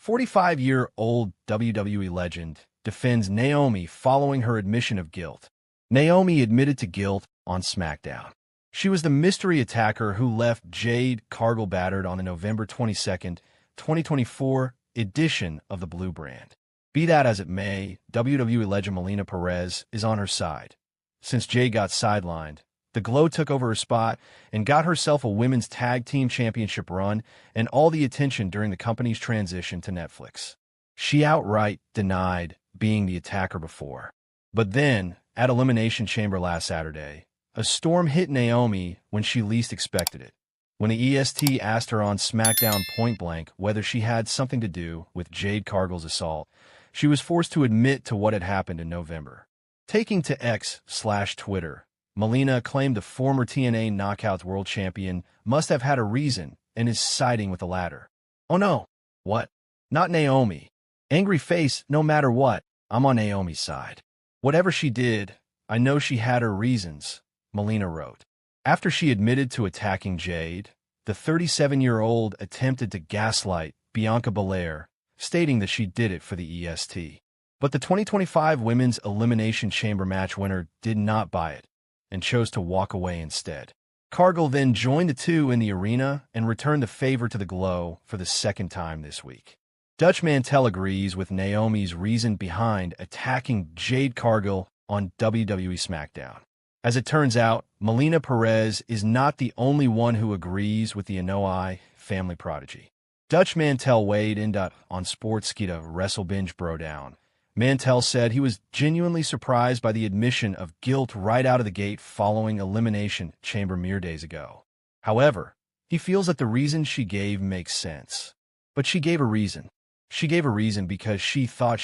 45-year-old WWE legend defends Naomi following her admission of guilt. Naomi admitted to guilt on SmackDown. She was the mystery attacker who left Jade Cargill battered on the November 22, 2024 edition of the Blue Brand. Be that as it may, WWE legend Melina Perez is on her side. Since Jade got sidelined, the Glow took over her spot and got herself a women's tag team championship run and all the attention during the company's transition to Netflix. She outright denied being the attacker before. But then, at Elimination Chamber last Saturday, a storm hit Naomi when she least expected it. When the EST asked her on SmackDown point-blank whether she had something to do with Jade Cargill's assault, she was forced to admit to what had happened in November. Taking to X/Twitter, Melina claimed the former TNA Knockouts World Champion must have had a reason and is siding with the latter. Oh no. What? Not Naomi. Angry face, no matter what, I'm on Naomi's side. Whatever she did, I know she had her reasons, Melina wrote. After she admitted to attacking Jade, the 37-year-old attempted to gaslight Bianca Belair, stating that she did it for the EST. But the 2025 Women's Elimination Chamber match winner did not buy it and chose to walk away instead. Cargill then joined the two in the arena and returned the favor to the Glow for the second time this week. Dutch Mantell agrees with Naomi's reason behind attacking Jade Cargill on WWE SmackDown. As it turns out, Melina Perez is not the only one who agrees with the Anoa'i family prodigy. Dutch Mantell weighed in on Sportskeeda WrestleBinge BroDown. Mantell said he was genuinely surprised by the admission of guilt right out of the gate following Elimination Chamber mere days ago. However, he feels that the reason she gave makes sense. But she gave a reason. She gave a reason because she thought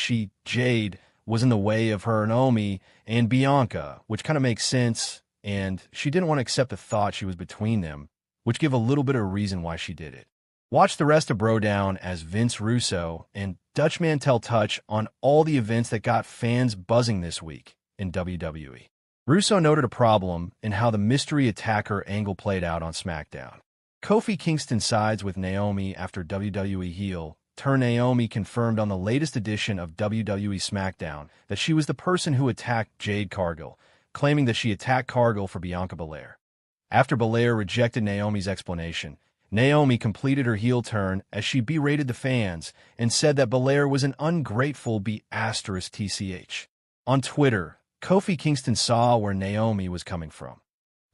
Jade, was in the way of her Naomi and Bianca, which kind of makes sense, and she didn't want to accept the thought she was between them, which give a little bit of reason why she did it. Watch the rest of BroDown as Vince Russo and Dutch Mantell touch on all the events that got fans buzzing this week in WWE. Russo noted a problem in how the mystery attacker angle played out on SmackDown. Kofi Kingston sides with Naomi after WWE heel turn Naomi confirmed on the latest edition of WWE SmackDown that she was the person who attacked Jade Cargill, claiming that she attacked Cargill for Bianca Belair. After Belair rejected Naomi's explanation, Naomi completed her heel turn as she berated the fans and said that Belair was an ungrateful B*TCH. On Twitter, Kofi Kingston saw where Naomi was coming from.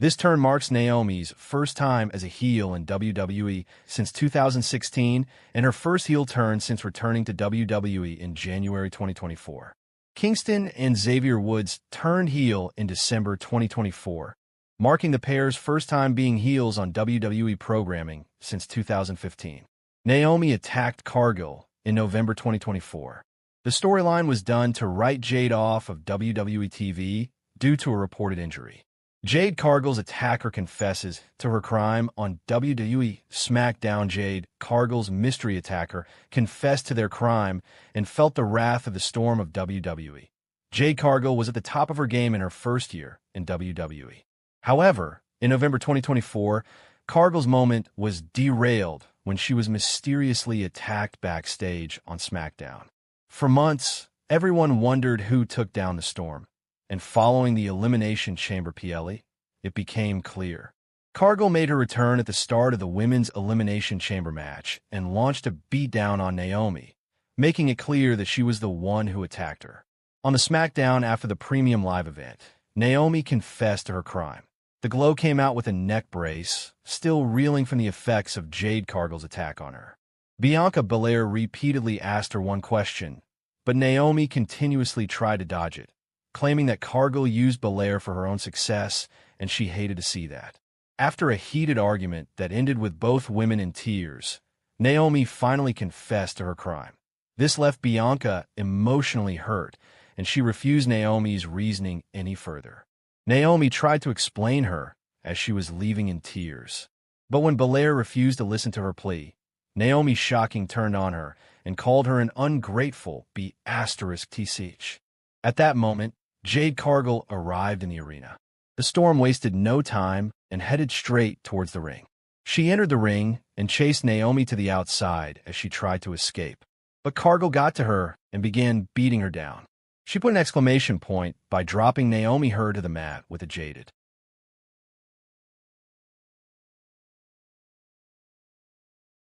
This turn marks Naomi's first time as a heel in WWE since 2016 and her first heel turn since returning to WWE in January 2024. Kingston and Xavier Woods turned heel in December 2024, marking the pair's first time being heels on WWE programming since 2015. Naomi attacked Cargill in November 2024. The storyline was done to write Jade off of WWE TV due to a reported injury. Jade Cargill's attacker confesses to her crime on WWE SmackDown. Jade Cargill's mystery attacker confessed to their crime and felt the wrath of the storm of WWE. Jade Cargill was at the top of her game in her first year in WWE. However, in November 2024, Cargill's moment was derailed when she was mysteriously attacked backstage on SmackDown. For months, everyone wondered who took down the storm. And following the Elimination Chamber PLE, it became clear. Cargill made her return at the start of the Women's Elimination Chamber match and launched a beatdown on Naomi, making it clear that she was the one who attacked her. On the SmackDown after the Premium Live event, Naomi confessed to her crime. The Glow came out with a neck brace, still reeling from the effects of Jade Cargill's attack on her. Bianca Belair repeatedly asked her one question, but Naomi continuously tried to dodge it, claiming that Cargill used Belair for her own success, and she hated to see that. After a heated argument that ended with both women in tears, Naomi finally confessed to her crime. This left Bianca emotionally hurt, and she refused Naomi's reasoning any further. Naomi tried to explain her as she was leaving in tears. But when Belair refused to listen to her plea, Naomi shocking turned on her and called her an ungrateful B*TCH. At that moment, Jade Cargill arrived in the arena. The storm wasted no time and headed straight towards the ring. She entered the ring and chased Naomi to the outside as she tried to escape. But Cargill got to her and began beating her down. She put an exclamation point by dropping Naomi her to the mat with a Jaded.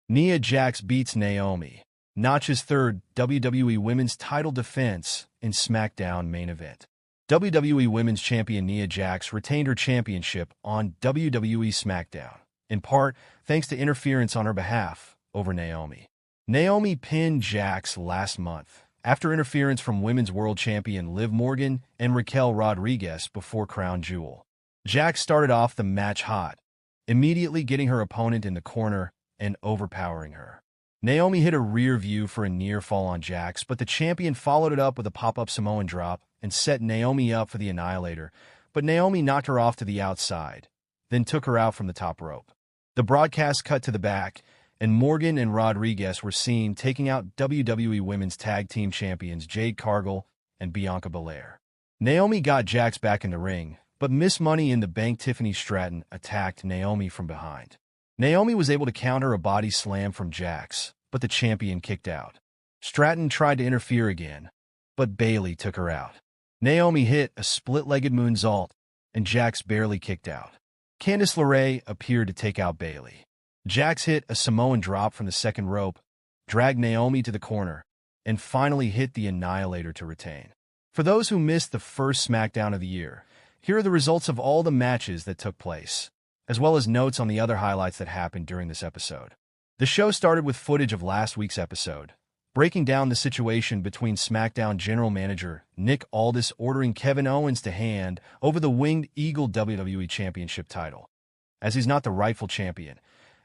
Nia Jax beats Naomi, notches third WWE Women's title defense in SmackDown main event. WWE Women's Champion Nia Jax retained her championship on WWE SmackDown, in part thanks to interference on her behalf over Naomi. Naomi pinned Jax last month after interference from Women's World Champion Liv Morgan and Raquel Rodriguez before Crown Jewel. Jax started off the match hot, immediately getting her opponent in the corner and overpowering her. Naomi hit a rear view for a near fall on Jax, but the champion followed it up with a pop-up Samoan drop and set Naomi up for the Annihilator, but Naomi knocked her off to the outside, then took her out from the top rope. The broadcast cut to the back, and Morgan and Rodriguez were seen taking out WWE Women's Tag Team Champions Jade Cargill and Bianca Belair. Naomi got Jax back in the ring, but Miss Money in the Bank Tiffany Stratton attacked Naomi from behind. Naomi was able to counter a body slam from Jax, but the champion kicked out. Stratton tried to interfere again, but Bayley took her out. Naomi hit a split-legged moonsault, and Jax barely kicked out. Candice LeRae appeared to take out Bayley. Jax hit a Samoan drop from the second rope, dragged Naomi to the corner, and finally hit the Annihilator to retain. For those who missed the first SmackDown of the year, here are the results of all the matches that took place, as well as notes on the other highlights that happened during this episode. The show started with footage of last week's episode, breaking down the situation between SmackDown General Manager Nick Aldis ordering Kevin Owens to hand over the Winged Eagle WWE Championship title, as he's not the rightful champion,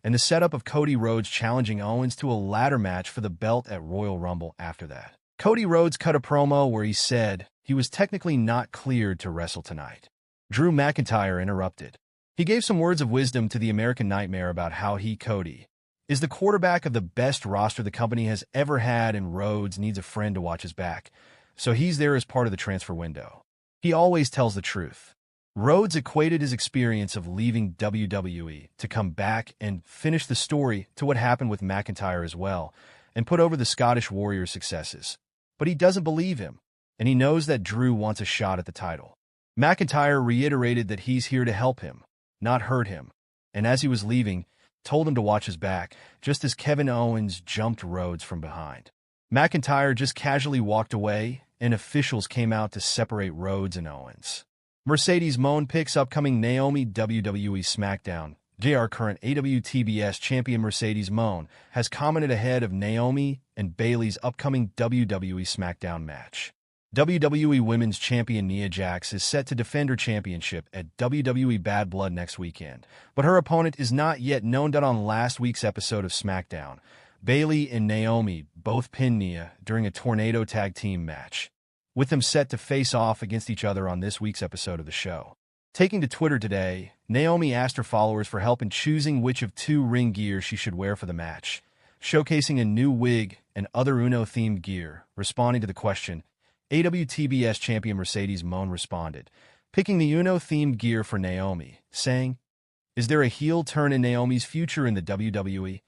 and the setup of Cody Rhodes challenging Owens to a ladder match for the belt at Royal Rumble after that. Cody Rhodes cut a promo where he said he was technically not cleared to wrestle tonight. Drew McIntyre interrupted. He gave some words of wisdom to the American Nightmare about how he, Cody, is the quarterback of the best roster the company has ever had, and Rhodes needs a friend to watch his back, so he's there as part of the transfer window. He always tells the truth. Rhodes equated his experience of leaving WWE to come back and finish the story to what happened with McIntyre as well, and put over the Scottish Warrior's successes. But he doesn't believe him, and he knows that Drew wants a shot at the title. McIntyre reiterated that he's here to help him, not hurt him, and as he was leaving, told him to watch his back, just as Kevin Owens jumped Rhodes from behind. McIntyre just casually walked away, and officials came out to separate Rhodes and Owens. Mercedes Moné picks upcoming Naomi WWE SmackDown. JR current AWTBS champion Mercedes Moné has commented ahead of Naomi and Bayley's upcoming WWE SmackDown match. WWE Women's Champion Nia Jax is set to defend her championship at WWE Bad Blood next weekend, but her opponent is not yet known. On last week's episode of SmackDown, Bayley and Naomi both pinned Nia during a tornado tag team match, with them set to face off against each other on this week's episode of the show. Taking to Twitter today, Naomi asked her followers for help in choosing which of two ring gear she should wear for the match, showcasing a new wig and other Uno-themed gear. Responding to the question, AWTBS champion Mercedes Moné responded, picking the Uno-themed gear for Naomi, saying, "Is there a heel turn in Naomi's future in the WWE?